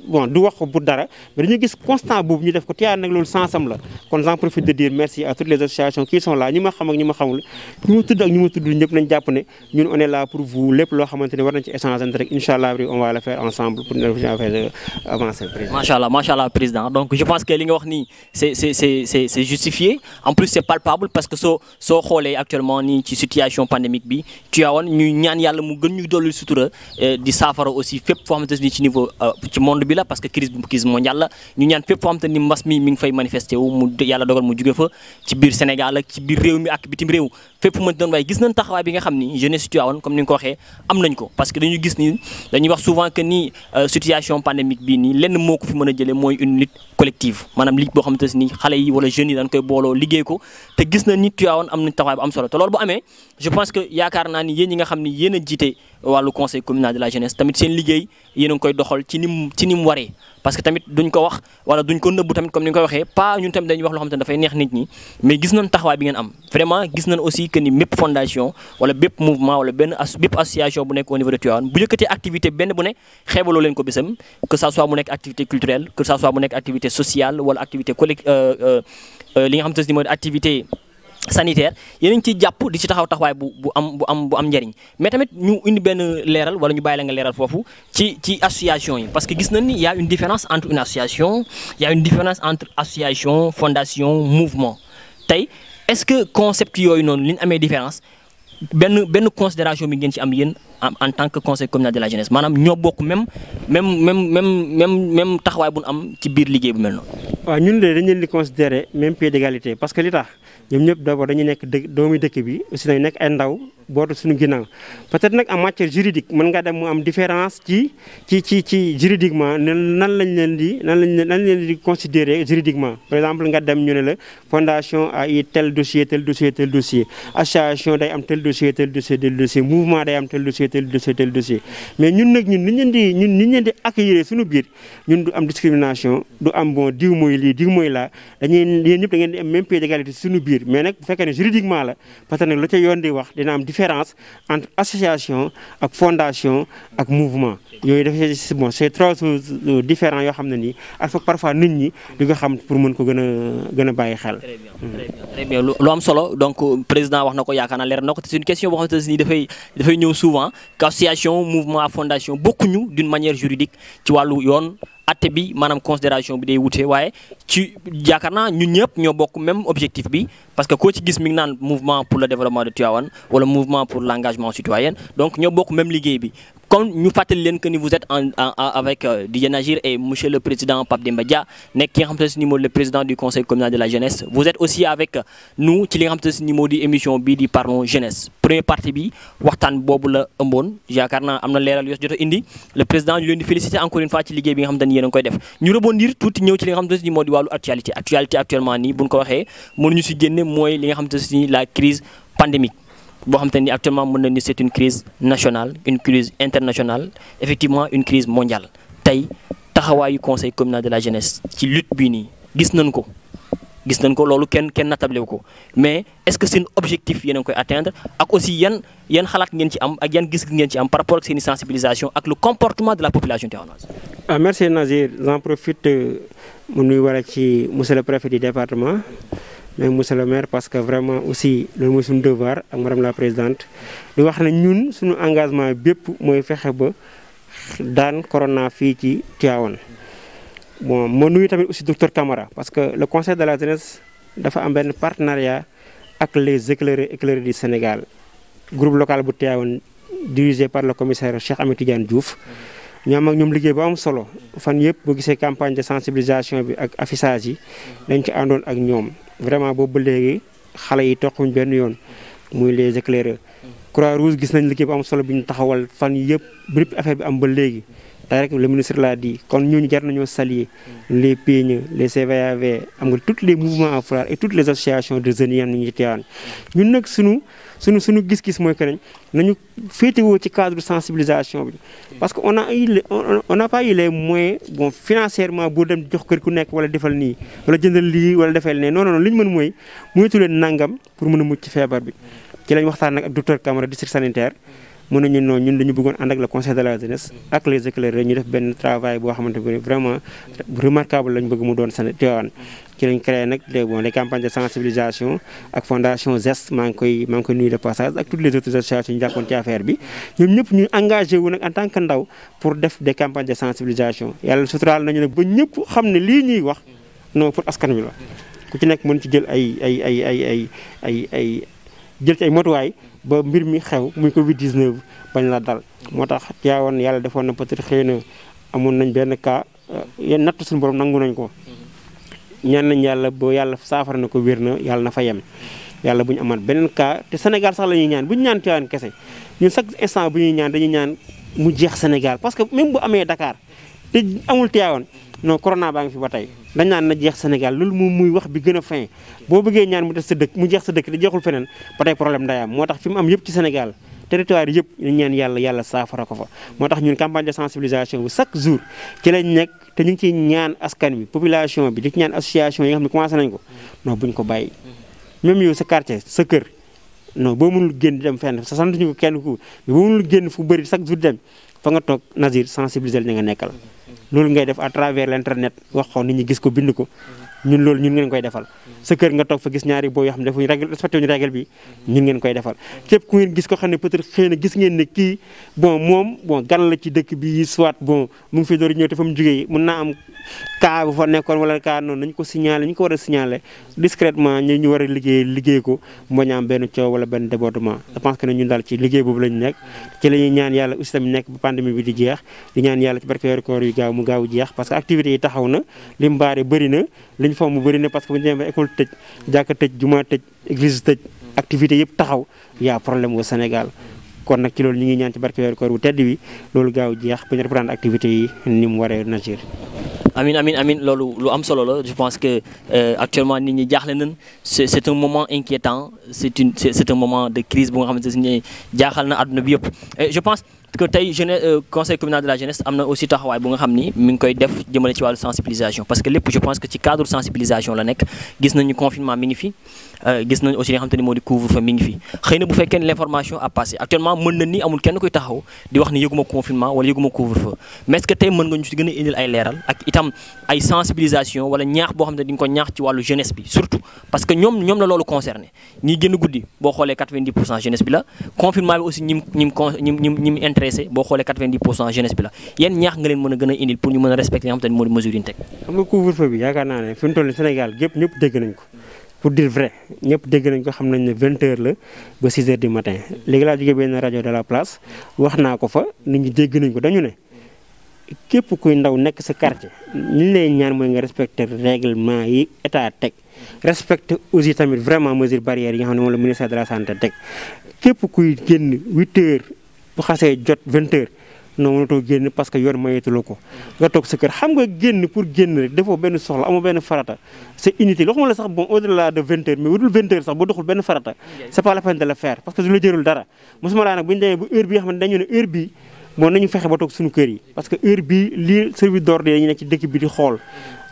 bon du wax ko bu dara mais dañu gis constant boobu ñu def ko Tivaouane nag loolu sensam la kon j'en profite de dire merci à toutes les associations qui sont là ñi ma xam ak ñi ma xamul ñu ma tudd ak ñu ma tudd ñëpp nañ jàpp ne ñun on est là pour vous lépp loo xamante ne war nañ ci échanger rek inchallah on va le faire ensemble pour faire avancer. Machallah président donc je pense que li nga wax nii c'est justifié en plus c'est palpable parce que soo xoolee actuellement nii ci situation pandémique bi Tivaouane ñuy ñaan yàlla mu gën ñu dolli sutura di saafara aussi fépp foo xamante ni ci niveau ci monde bi la parce que crise mondiale la ñu ñaan fépp foo xamante ni mbas mi ngi fay manifesté wu mu yàlla dogal mu jóge fa ci biir Sénégal ak ci biir réew mi ak bitim réew fépp fu mën doon waaye gis nañ taxawaay bi nga xam ni jeunesse Tivaouane comme ni nga ko waxee am nañ ko parce que dañu gis ni dañuy wax souvent que ni situation pandémique bii nii lenn moo ko fi mën a jëlee mooy une lutte collective maanaam ligue boo xamante ni xale yi wala jeunes yi dañ koy booloo liggéey ko te gis na ni Tivaouane am nañ taxawaay bu am solo te loolu bu amee je pense que yaakaar naa ni yéen ñi nga xam ni yéen a jiite wàllu conseil communal de la jeunesse tamit seen liggéey yéen a ngi koy doxal ci ni mu waree parce que tamit duñ ko wax wala duñ ko nëbbu tamit comme ni nga koy waxee pas ñun tamit dañuy wax loo xamante ne dafay neex nit ñi mais gis nañ taxawaay bi ngeen am vraiment gis nañ aussi que ni bépp fondation wala bépp mouvement wala bépp association bu nekk au niveau de Tivaouane bu yëkkatee activité benn bu ne xeebaloo leen ko bésam que ça soit mu nekk activité culturelle que ça soit mu nekk activité sociale wala activité li nga xamante ne mooy activité sanitaire yéen a ngi ciy jàpp di ci taxawaay bu am njariñ mais tamit ñu indi benn leeral wala ñu bàyyi la nga leeral foofu ci association yi parce que gis nañ ni y a une différence entre une association y a une différence entre association fondation mouvement tey est-ce que concept yooyu noonu li ñu amee différence benn considération bi ngeen ci am yéen en tant que conseil communal de la jeunesse maanaam ñoo bokk même taxawaay bu ñu am ci biir liggéey bu mel noonu. waaw ñun de dañu leen di considérer même pied d'égalité parce que li tax ñoom ñëpp d'abord dañuy nekk doomi dëkk bi aussi dañu nekk ay ndaw bootu suñu ginnaaw peut-être nag en matière juridique mën nga dem mu am différence ci juridiquement nan lañ leen di considérer juridiquement par exemple nga dem ñu ne la fondation a eu tel dossier association day am tel dossier mouvement day am tel dossier mais ñun nag ñun niñ leen di accueillir suñu biir ñun du am discrimination du am bon diw mooy lii diw mooy laa yéen ñëpp da ngeen di am même pied d'égalité suñu biir mais nag bu fekkee ne juridiquement la parce que nag la ca yoon di wax dina am différence entre association ak fondation ak mouvement yooyu dafa bon c'est trois choses différents yoo xam ne nii ak foog parfois nit ñi di ko xam pour mën ko gën a bàyyi xel. très bien lu am solo donc président wax na ko yaakaar naa leer na ko te c'est une question boo xamante ne dafay ñëw souvent qu'association mouvement ak fondation bokkuñu d'une manière juridique ci wàllu yoon. atte bi maanaam considération bi day wute waaye ci yaakaar naa ñun ñëpp ñoo bokk même objectif bi parce que koo ci gis mi ngi naan mouvement pour le développement de Tivaouane wala mouvement pour l'engagement citoyen donc ñoo bokk même liggéey bi comme ñu fàttali leen que ni vous êtes avec Didier Nagir et monsieur le président Pape Demba Dia nekk ki nga xamante ne ni moo le président du conseil communal de la jeunesse vous êtes aussi avec nous ci li nga xamante ne ni moo di émission bii di Parlons Jeunesse première partie bi waxtaan boobu la ëmboon yaakaar naa am na leeral yoo jot a indi le président ñu leen di féliciter encore une fois ci liggéey bi nga xamante ne yéen a ngi koy def ñu rebondir tuuti ñëw ci li nga xamante ne ni moo di wàllu actualité actuellement nii bu ñu ko waxee mënuñu si génne mooy li nga xamante ne ni la crise pandémique boo xamante ni actuellement mën na ni c'est une crise nationale une crise internationale effectivement une crise mondiale tey taxawaayu conseil communal de la jeunesse ci lutte bii nii gis nañ ko loolu kenn natable wu ko mais est-ce que seen objectif yéen a ngi koy atteindre ak aussi yan xalaat ngeen ci am ak yan gis ngeen ci am par rapport ak seen i sensibilisation ak le comportement de la population tivaouanoise. Merci Nazir, j'en profite mu nuy wala ci monsieur le préfet du département mais monsieur le maire parce que vraiment aussi loolu mooy suñu devoir ak madame la présidente di wax ne ñun suñu engagement bépp mooy fexe ba daan corona fii ci Tivaouane. bon ma nuyu tamit aussi docteur Camara parce que le conseil de la jeunesse dafa am benn partenariat ak les éclaireurs du Sénégal groupe local bu Tivaouane dirigé par le commissaire Cheikh Ahmed Tidiane Diouf. ñoom ak ñoom liggéey bu am solo fan yëpp boo gisee campagne de sensibilisation bi ak affichage yi dañ ci àndoon ak ñoom vraiment boobu ba léegi xale yi toquñ benn yoon muy les éclaireurs. Croix-Rouge gis nañ liggéey bu am solo bi ñu taxawal fan yëpp bépp affaire bi am ba léegi tey rek le ministre l'a dit kon ñooñu jar nañoo saluer les PNE les CVAV am nga tous les mouvements en fleurs et toutes les associations de jeunes yi ñu ci Tivaouane ñun nag suñu gis-gis mooy que nañu féetewoo ci cadre sensibilisation bi parce que on n'a pas eu les moyens bon financièrement boo dem jox kër ku nekk wala defal nii wala jëndal lii wala defal ne non li ñu mën mooy moytu leen nangam pour mën a mucc ci feebar bi ci lañ waxtaan nag ak docteur Camara district sanitaire mën nañu noonu ñun dañu bëggoon ànd ak le conseil de la jeunesse ak les éclaireurs ñu def benn travail boo xamante ne vraiment remarquable lañ bëgg mu doon Tivaouane ci lañ créé nag les campagnes de sensibilisation ak fondation Zest maa ngi koy nuyu de passage ak toutes les autres associations ñu jàppoon ci affaire bi ñoom ñëpp ñu engagé wu nag en tant que ndaw pour def des campagnes de sensibilisation yàlla suturaal nañu nag ba ñëpp xam ne lii ñuy wax non pour askan wi la ku ci nekk mën ci jël jël ci ay motuwaay ba mbir mi xew muy Covid 19 bañ la dal moo tax Tivaouane yàlla defoon na peut-être xëy na amoon nañ benn cas yéen natt suñu borom nangu nañ ko ñaan nañ yàlla ba yàlla saafara na ko wér na yàlla na fa yem yàlla bu ñu amaat beneen cas te Sénégal sax la ñuy ñaan bu ñu ñaan Tivaouane kese ñun chaque instant bu ñuy ñaan dañuy ñaan mu jeex Sénégal parce que même bu amee Dakar te amul Tivaouane non corona baa ngi fi ba tey dañ naan na jeex Sénégal loolu moom muy wax bi gën a fin boo bëggee ñaan mu des sa dëkk mu jeex sa dëkk te jeexul feneen ba tey problème day am moo tax fi mu am yëpp ci Sénégal territoire yëpp ñu ñaan yàlla saafara ko fa moo tax ñun campagne de sensibilisation bi chaque jour ci lañ nekk te ñu ngi ciy ñaan askan bi population bi di ci ñaan association yi nga xam ne commencé nañ ko non buñ ko bàyyi même yow sa quartier sa kër non boo mënul génn di dem fenn sa sant ñu ko kenn ku mais boo mënul génn fu bëri chaque jour dem fa nga toog Nazir sensibiliser ñi nga nekkal loolu ngay def à travers l'internet wax ko nit ñi gis ko bind ko ñun loolu ñun ngeen koy defal sa kër nga toog fa gis ñaari boo yoo xam ne defuñu règle respecté wuñu règle bi ñun ngeen koy defal képp ku ngeen gis ko xam ne peut-être xëy na gis ngeen ne kii moom gan la ci dëkk bi soit mu ngi fi door ñëw te fa mu jógee mën naa am cas bu fa nekkoon wala cas noonu nañu ko signaler ñu ko war a signaler discrètement ñu war a liggéey ko mbañ am benn coow wala benn débordement je pense que ne ñun daal ci liggéey boobu lañu nekk ci la ñuy ñaan yàlla aussi tamit nekk ba pandémie bi di jeex di ñaan yàlla ci barke weeru koor yu gaaw mu gaaw jeex parce que activités yi taxaw na li mu baare bëri na liñ fa mu bëri na parce que bu ñu demee ba école tëj jàkka tëj jumaa tëj église tëj activités yëpp taxaw yaa problème au Sénégal kon nag ci loolu ñu ngi ñaan ci barke weeru koor bu tedd bi loolu gaaw jeex ba ñu reprendre activités yi ni mu waree Nazir. Amin loolu lu am solo la je pense que actuellement nit ñi jaaxle nañ c'est un moment inquiétant c'est un moment de crise bu nga xamante ne jaaxal na àdduna bi yëpp je pense que tey conseil communal de la jeunesse am na aussi taxawaay bu nga xam ni mi ngi koy def jëmale ci wàllu sensibilisation parce que lépp je pense que ci cadre sensibilisation la nekk gis nañu confinement mi ngi fi gis nañu aussi li nga xamante ni moo di couvre-feu mi ngi fi xëy na bu fekkee ne l'information a passé actuellement mën na ni amul kenn koy taxaw di wax ni yëguma confinement wala yëguma couvre-feu mais est-ce que tey mën nga ñu ci gën a indil ay leeral ak itam ay sensibilisation wala ñaax boo xam ne di nga ko ñaax ci wàllu jeunesse bi surtout parce que ñoom la loolu concerné ñi génn guddi boo xoolee 90% jeunesse bi la confinement bi aussi ñim intéressé boo xoolee 90% jeunesse bi la yéen ñaax nga leen mën a gën a indil pour ñu mën a respecter li nga xam te ne moo di mesure yi ñu teg. xam nga couvre-feu bi yaakaar naa ne fi mu toll Sénégal gépp ñëpp dégg nañ ko pour dire vrai ñëpp dégg nañ ko xam nañ ne 20h la ba 6h du matin léegi laa jógee benn rajo de la place wax naa ko fa nit ñi dégg nañ ko dañu ne képp kuy ndaw nekk sa quartier li lay ñaan mooy nga respecter règlement yi état teg respecter aussi tamit vraiment mesure barrière yi nga xam ne moom la ministère de la santé teg képp kuy génn 8h bu xasee jot 20h non mënatoo génn parce que yoon mayetuloo ko nga toog sa kër xam nga génn pour génn rek defoo benn soxla amoo benn farata c'est inutile waxuma la sax bon au-delà de 20h mais wudul 20h sax boo doxul benn farata c'est pas la peine de le faire parce que du la jërul dara mosuma laa nag bu ñu demee bu heure bi nga xam ne dañu ne heure bii bon nañu fexe ba toog suñu kër yi parce que heure bii lii service d'ordre yi dañu nekk ci dëkk bi di xool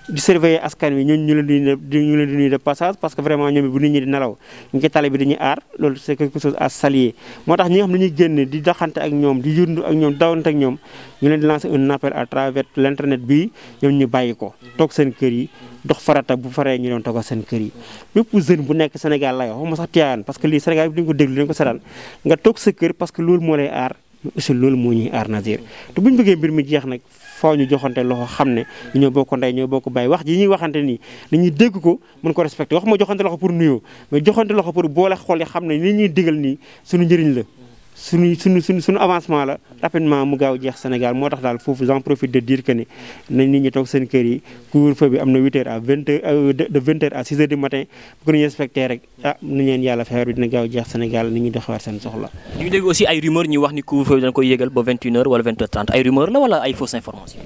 di surveiller askan wi ñooñu ñu leen di nuyu de passage parce que vraiment ñoom bu nit ñi di nelaw ñu ngi tali bi dañuy aar loolu c'est quelque chose à saluer moo tax ñi nga xam ne dañuy génn di doxante ak ñoom di yundu ak ñoom dawante ak ñoom ñu leen di lancer un appel à travers l'internet bi ñoom ñu bàyyi ko toog seen kër yi dox farata bu faree ñu doon toog seen kër yi bépp jeune bu nekk Sénégal lay wax waxuma sax Tivaouane parce que lii Sénégal bi dañu ko déglu dañu ko seetaan nga toog sa kër parce que loolu moo lay aar aussi loolu moo ñuy aar Nazir te bu ñu bëggee mbir mi jeex nag faaw ñu joxante loxo xam ne ñoo bokk ndey ñoo bokk bàyyi wax ji ñuy waxante nii dañuy dégg ko mën ko respecté wax ma joxante loxo pour nuyoo mais joxante loxo pour boole xool yi xam ne li ñuy digal nii suñu njëriñ la suñu avancement la rapidement mu gaaw jeex Sénégal moo tax daal foofu j'en profite de dire que ne nañ nit ñi toog seen kër yi couvre-feu bi am na 8h à 20h de 20h à 6h du matin bu ko ñu respecté rek nu leen yàlla feebar bi dina gaaw jeex Sénégal nit ñi doxawaat seen soxla. ñu dégg aussi ay rumeur ñu wax ni couvre-feu bi dañ koy yégal ba 21h wala 20h30 ay rumeur la wala ay fausses informations.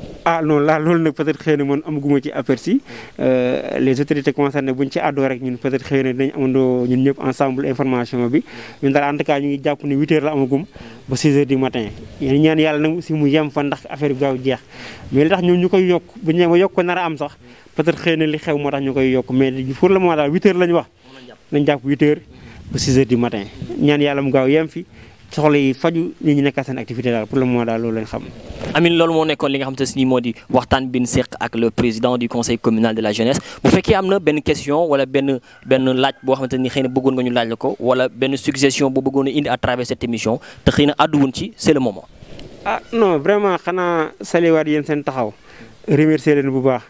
Non là loolu nag peut-être xëy na man amaguma ci aperçu les autorités concernées buñ ci àddoo rek ñun peut-être xëy na dinañ amandoo ñun ñëpp ensemble information bi ñun daal en tout cas ñu ngi jàpp ne 8h la amagum ba 6h du matin yéen ñaan yàlla nag aussi mu yem fa ndax affaire bi gaaw jeex mais li tax ñoom ñu koy yokk bu ñu yokk ko nar a am sax peut-être xëy na li xew moo tax ñu koy yokk mais pour le moment daal 8h lañu wax nañ jàpp 8h ba 6h du matin ñaan yàlla mu gaaw yem fi soxla yi faju nit ñi nekk seen activité daal pour le moment daal loolu lañ xam. Amine loolu moo nekkoon li nga xam te ni moo di waxtaan bi ñu seq ak le président du conseil communal de la jeunesse bu fekkee am na benn question wala benn laaj boo xamante ni xëy na bëggoon nga ñu laaj la ko wala benn suggestion bu bëggoon a indi à travers cette émission te xëy na àdduwun ci c'est le moment. Non vraiment xanaa saliwaat yéen seen taxaw remercier leen bu baax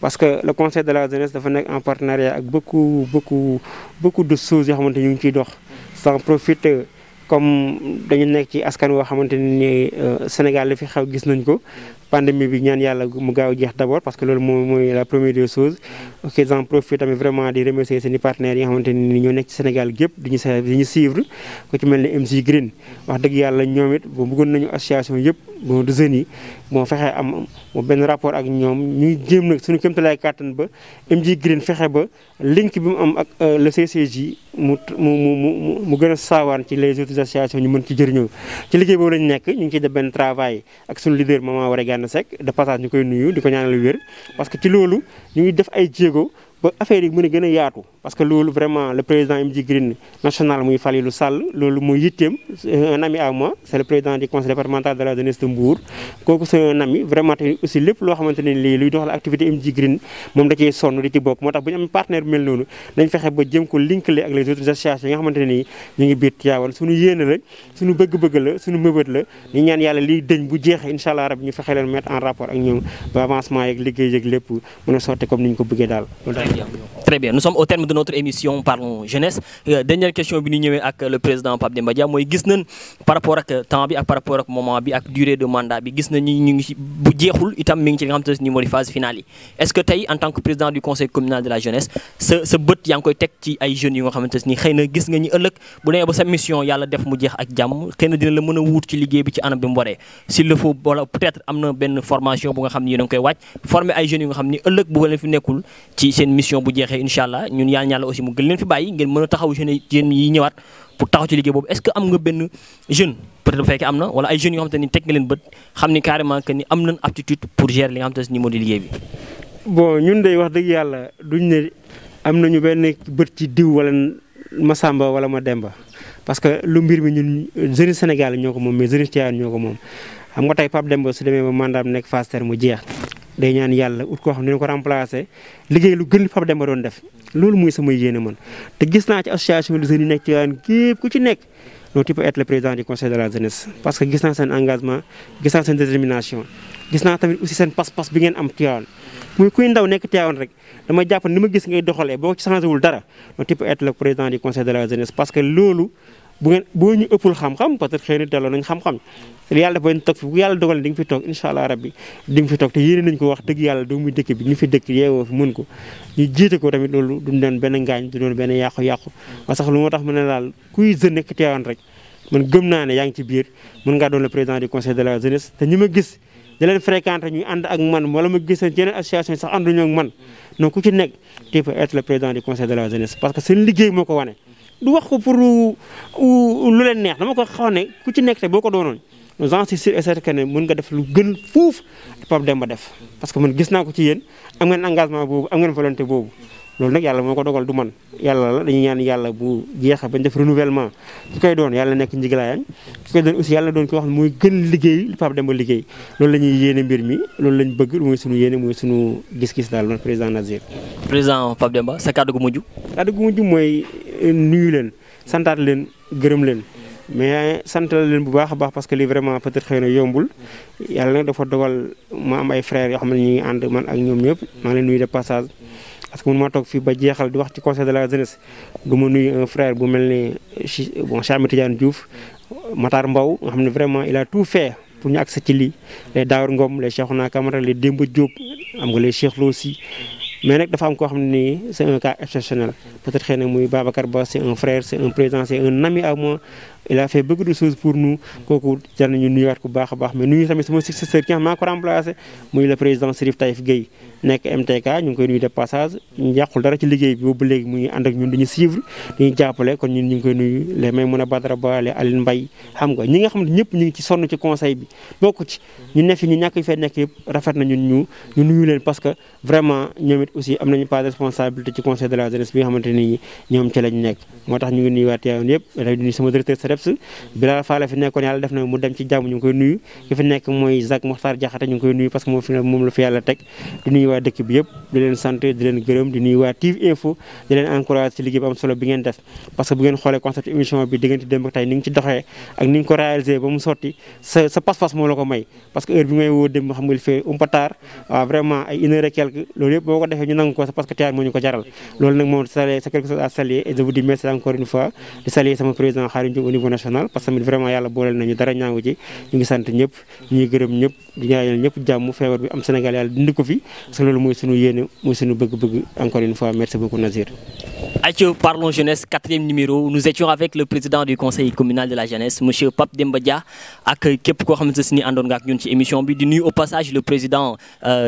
parce que le conseil de la jeunesse dafa nekk en partenariat ak beaucoup de choses yoo xamante ñu ngi ciy dox sans profiter. Comme dañu nekk ci askan woo xamante ni Sénégal li fi xew gis nañ ko pandémie bi ñaan yàlla mu gaaw jeex d'abord parce que loolu mooy la première des choses ok j'en profite tamit vraiment di remercier seen i partenaires yi nga xamante ni ñoo nekk ci Sénégal gépp di ñu suivre ku ci mel ni MC Green wax dëgg yàlla ñoom it bo bëggoon nañu association yëpp bon de jeunes yi moo fexe am benn rapport ak ñoom ñuy jéem nag suñu kéemtalaay kàttan ba MC Green fexe ba link bi mu am ak le CCJ mu gën a saawaan ci les autres associations ñu mën ci jëriñoo ci liggéey boobu lañu nekk ñu ngi ciy def benn travail ak suñu leader Maman Waré Gana Seck de passage ñu koy nuyu di ko ñaanal wér parce que ci loolu ñu ngi def ay jéego ba affaire yi mën a gën a yaatu parce que loolu vraiment le président MJ Green national muy Falilou Sall loolu muy yitteem un ami à moi c'est le président du conseil départemental de la jeunesse de Mbour kooku c'est un ami vraiment te aussi lépp loo xamante ne lii luy doxal activité MJ Green moom da cee sonn di ci bokk moo tax bu ñu am partenaire mel noonu dañ fexe ba jëm ko linkale ak les autres associations yi nga xamante ne nii ñu ngi biir Tivaouane suñu yéene la suñu bëgg-bëgg la suñu mëbët la ñu ñaan yàlla liy dëñ bu jeexee incha allah rabbi ñu fexe leen mettre en rapport ak ñoom ba avancement yeeg liggéey yeeg lépp mën a sotti comme ni ñu ko bëggee daal. Très bien, nous sommes au terme de notre émission Parlons Jeunesse. Dernière question bi ñu ñëwee ak le président Pape Demba Dia mooy gis nañ par rapport ak temps bi ak par rapport ak moment bi ak durée de mandat bi gis nañ ñu ngi ci bu jeexul itam mi ngi ci li nga xamante ne moo di phase finale yi. Est-ce que tey en tant que président du conseil communal de la jeunesse sa bët yaa ngi koy teg ci ay jeunes yu nga xamante ne xëy na gis nga ñi ëllëg bu demee ba sa mission yàlla def mu jeex ak jàmm xëy na dina la mën a wuut ci liggéey bi ci anam bi mu waree s'il le faut wala peut-être am na benn formation bu nga xam ni yéen a ngi koy wàcc former ay jeunes yu nga xam ni ëllëg bu leen fi nekkul ci seen mission bu jeexee incha allah ñun yàlla ñàlla aussi mu gën leen fi bàyyi ngeen mën a taxaw jeunes yi ñëwaat pour taxaw ci liggéey boobu est-ce que am nga benn jeune peut-être bu fekkee am na wala ay jeunes yoo xamante ni teg nga leen bët xam ni carrément que ni am nañ aptitude pour gérer li nga xamante ni moo di liggéey bi. bon ñun day wax dëgg yàlla duñ ne am nañu benn bët ci diw wala Masamba wala Mademba parce que lu mbir mi ñun jeunes Sénégal ñoo ko moom mais jeunes Tivaouane ñoo ko moom xam nga tey Pape Demba su demee ba mandat nekk phase terme mu jeex day ñaan yàlla ut koo xam ne dina ko remplacer liggéey lu gën li Pape Demba doon def loolu muy sama yéene man te gis naa ci association de jeunes yi nekk Tivaouane képp ku ci nekk non tu peux être le président du conseil de la jeunesse parce que gis naa seen engagement gis naa seen détermination gis naa tamit aussi seen pas-pas bi ngeen am Tivaouane muy kuy ndaw nekk Tivaouane rek dama jàpp ni ma gis ngay doxalee boo ci changé wul dara non tu peux être le président du conseil de la jeunesse parce que loolu boo ñu ëppul xam-xam peut-être xëy na delloo nañ xam-xam yàlla dafa toog fi bu yàlla dogal di nga fi toog incha allah rabbi di nga fi toog te yéene nañ ko wax dëgg yàlla doomu dëkk bi ñu fi dëkk yeewoo fi mën ko ñu jiite ko tamit loolu du doon benn ngaañ du doon benn yàqu-yàqu ba sax lu moo tax mu ne daal kuy jeune nekk Tivaouane rek man gëm naa ne yaa ngi ci biir mën ngaa doon le président du conseil de la jeunesse te ñi ma gis da leen fréquenté ñuy ànd ak man wala ma gis seen yeneen association sax ànduñu ak man donc ku ci nekk tu peux être le président du conseil de la jeunesse parce que seen liggéey moo ko wane du wax ko pour lu leen neex dama ko xaw ne ku ci nekk te boo ko doonoon j'en suis sûr et certain que ne mën nga def lu gën fuuf Pape Demba def parce que man gis naa ko ci yéen am ngeen engagement boobu am ngeen volonté boobu loolu nag yàlla moo ko dogal du man yàlla la dañuy ñaan yàlla bu jeexa bañ def renouvellement su koy doon yàlla nekk njiglaayam su koy doon aussi yàlla doon ko wax mooy gën liggéey li Pape Demba liggéey loolu la ñuy yéene mbir mi loolu lañ bëgg mooy suñu yéene mooy suñu gis-gis daal man président Nazir. président Pape Demba sa kàddu gu mujj. kàddu gu mujj mooy nuyu leen santaat leen gërëm leen mais sant leen bu baax a baax parce que lii vraiment peut-être xëy na yombul yàlla nag dafa dogal ma am ay frères yoo xam ne ñu ngi ànd man ak ñoom ñëpp maa ngi leen nuyu de passage parce que man maa toog fii ba jeexal di wax ci conseil de la jeunesse du ma nuyu un frère bu mel ni bon Cheikh Tidiane Diouf Matar Mbow nga xam ne vraiment il a tout fait pour ñu accès ci lii les Daour Ngom les Cheikhouna Camara les Demba Diop am nga les Cheikh Lo aussi mais nag dafa am koo xam ne nii c'est un cas exceptionnel peut-être xëy na muy Babacar Ba c'est un frère c'est un président c'est un ami à moi il a fait beaucoup de choses pour nous kooku jar nañu nuyuwaat ku baax a baax mais nuyu tamit sama successeur ki nga xam maa ko remplacé muy le président Serif Taïf Gueye nekk MTK ñu ngi koy nuyu de passage ñu yàqul dara ci liggéey bi boobu léegi mu ngi ànd ak ñun dañu suivre dañuy jàppale kon ñun ñu ngi koy nuyu les Maymouna Badara Ba les Aline Mbaye xam nga ñi nga xam ne ñëpp ñu ngi ci sonn ci conseil bi bokk ci ñu nekk fi ñu ñàkk fee nekk yëpp rafet na ñun ñu nuyu leen parce que vraiment ñoom it aussi am nañu pas de responsabilité ci conseil de la jeunesse bi nga xamante ni ñoom ci lañ nekk moo tax ñu ngi nuyuwaat yow yëpp di nuyu sama directeur SEDEPS Bilal Fall fi nekkoon yàlla def na mu dem ci jàmm ñu ngi koy nuyu ki fi nekk mooy Jacques Mokhtar Diakhaté ñu ngi koy nuyu parce que moom la fi yàlla teg di nuyu waa dëkk bi yëpp di leen sant di leen gërëm di nuyu waa TV Info di leen encouragé ci liggéey bu am solo bi ngeen def parce que bu ngeen xoolee concept émission bi diggante démb ak tey ni ngi ci doxee ak ni nga ko réalisé ba mu sotti sa pas-pas moo la ko may parce que heure bi ngay woo démb xam nga li fait un peu tard waaw vraiment ay 1 heure et quelque loolu yëpp boo ko defee ñu nangu ko parce que théâtre moo ñu ko jaral loolu nag moom c'est quelque chose à saluer et je vous dis merci encore une fois di saluer sama président Khadim Diop au niveau national parce que tamit vraiment yàlla booleel nañu dara ñaawu ci ñu ngi sant ñëpp ñuy gërëm ñëpp di ñaanal ñëpp jàmm feebar bi am Sénégal yàlla dindi ko fi parce que loolu mooy suñu yéene mooy suñu bëgg-bëgg encore une fois merci beaucoup Nazir. Aïcho, Parlons Jeunesse, 4e numéro. Nous étions avec le président du conseil communal de la jeunesse, M. Pape Demba Dia, ak képp koo xamante ne àndoon nga ak ñun ci émission bi di nuyu au passage le président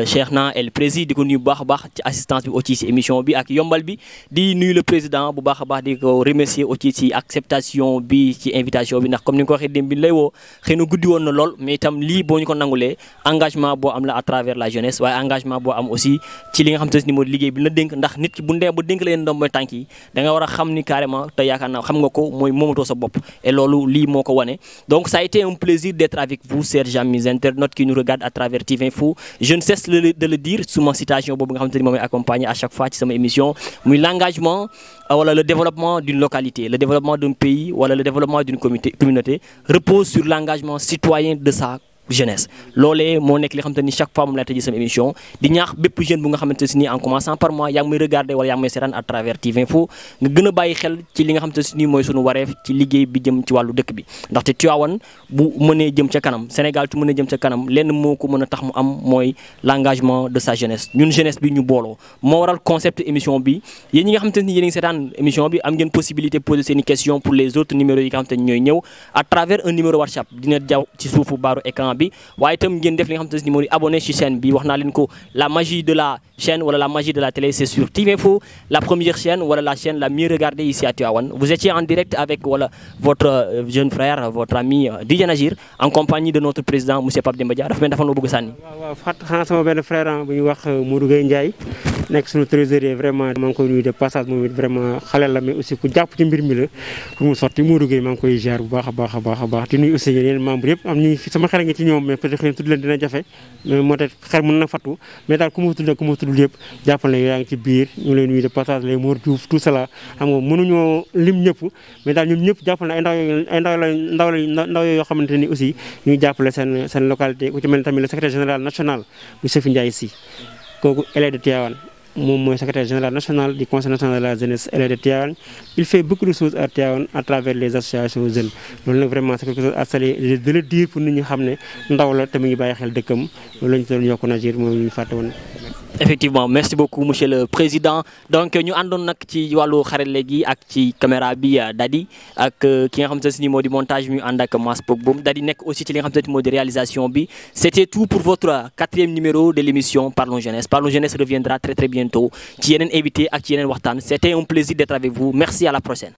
Cheikhna El Prési di ko nuyu bu baax a baax ci assistance bi aussi ci émission bi ak yombal bi di nuyu le président bu baax a baax di ko remercier aussi ci acceptation bi ci invitation bi ndax comme ni nga ko waxee démb bi lay woo xëy na guddi woon na lool mais itam lii boo ñu ko nangulee engagement boo am la à travers la jeunesse waaye engagement boo am aussi ci li nga xamante ne moo liggéey bi la dénk ndax nit ki bu ndee ba dénk la leen doom mooy tànk yi da nga war a xam ni carrément te yaakaar naa xam nga ko mooy moomatoo sa bopp et loolu lii moo ko wane donc ça a été un plaisir d'être avec vous chers amis internautes qui nous regardent à travers TV Info je ne cesse de le dire suma citation boobu nga xamante ni moom mooy accompagné à chaque fois ci sama émission muy l'engagement wala le développement d'une localité le développement d'un pays wala le développement d'une communauté repose sur l'engagement citoyen de sa jeunesse loolee moo nekk li xamante ni chaque fois moom laa tëjee sama émission di ñaax bépp jeune bu nga xamante ni en commençant par moi yaa ngi may regarder wala yaa ngi may seetaan à travers TV Info nga gën a bàyyi xel ci li nga xamante ni mooy sunu wareef ci liggéey bi jëm ci wàllu dëkk bi ndaxte Tivaouane bu mënee jëm ca kanam Sénégal tu mënee jëm ca kanam lenn moo ko mën a tax mu am mooy l'engagement de sa jeunesse ñun jeunesse bi ñu booloo moo waral concept émission bi yéen ñi nga xamante ni yéen a ngi seetaan émission bi am ngeen possibilité poser seeni questions pour les autres numéros yi nga xamante ni ñooy ñëw à travers un numéro WhatsApp dina jaw ci suufu baaru écran bi waaye itam ngeen def li nga xamante ni moo di abonné ci chaîne bi wax naa leen ko la magie de la chaîne wala la magie de la télé c'est sur TV Info la première chaîne wala la chaîne la mieux regardée ici à Tivaouane vous étiez en direct avec wala votre jeune frère votre ami Didier Nagir en compagnie de notre président monsieur Pape Demba Dia dafa mel dafa noo bëgg sànni waaw Fatou xanaa sama benn frère bu ñuy wax Modou Gueye Ndiaye nekk suñu trésorier vraiment maa ngi koy nuyu de passage moom it vraiment xale la mais aussi ku jàpp ci mbir mi la pour mu sotti Modou Gueye maa ngi koy ziar bu baax a baax a baax a baax di nuyu aussi yeneen membres yëpp am ñu sama xel nga ci ñoom mais peut-être xëy na tudd leen dina jafe mais moo tax xel mën na fattu mais daal ku ma tudd ku ma tuddul yëpp jàppal ne yaa ngi ci biir ñu ngi lay nuyu de passage les Mor Diouf tout cela xam nga mënuñoo lim ñëpp mais daal ñoom ñëpp jàppal ne ay ndaw yoo xamante ni aussi ñu ngi jàppale seen localité ku ci mel ne tamit le secrétaire général national bu Sefi Ndiaye si kooku élève de Tivaouane moom mooy secrétaire général national du conseil national de la jeunesse élève de Tivaouane il fait beaucoup de choses à Tivaouane à travers les associations jeunes loolu nag vraiment c'est quelque chose à saluer de le dire pour nit ñi xam ne ndaw la te mu ngi bàyyi xel dëkkam loolu lañu doon yokk Nagir moom ñu fàtte woon. effectivement merci beaucoup monsieur le président donc ñu àndoon nag ci wàllu xarale gi ak ci caméra bi Dadi ak ki nga xamante ne moo di montage mi ànd ak Mass Pogboum Dadi nekk aussi ci li nga xamante ne moo di réalisation bi c'était tout pour votre 4e numéro de l'émission Parlons Jeunesse Parlons Jeunesse reviendra très très bientôt ci yeneen invité ak ci yeneen waxtaan c'était un plaisir d'être avec vous merci à la prochaine.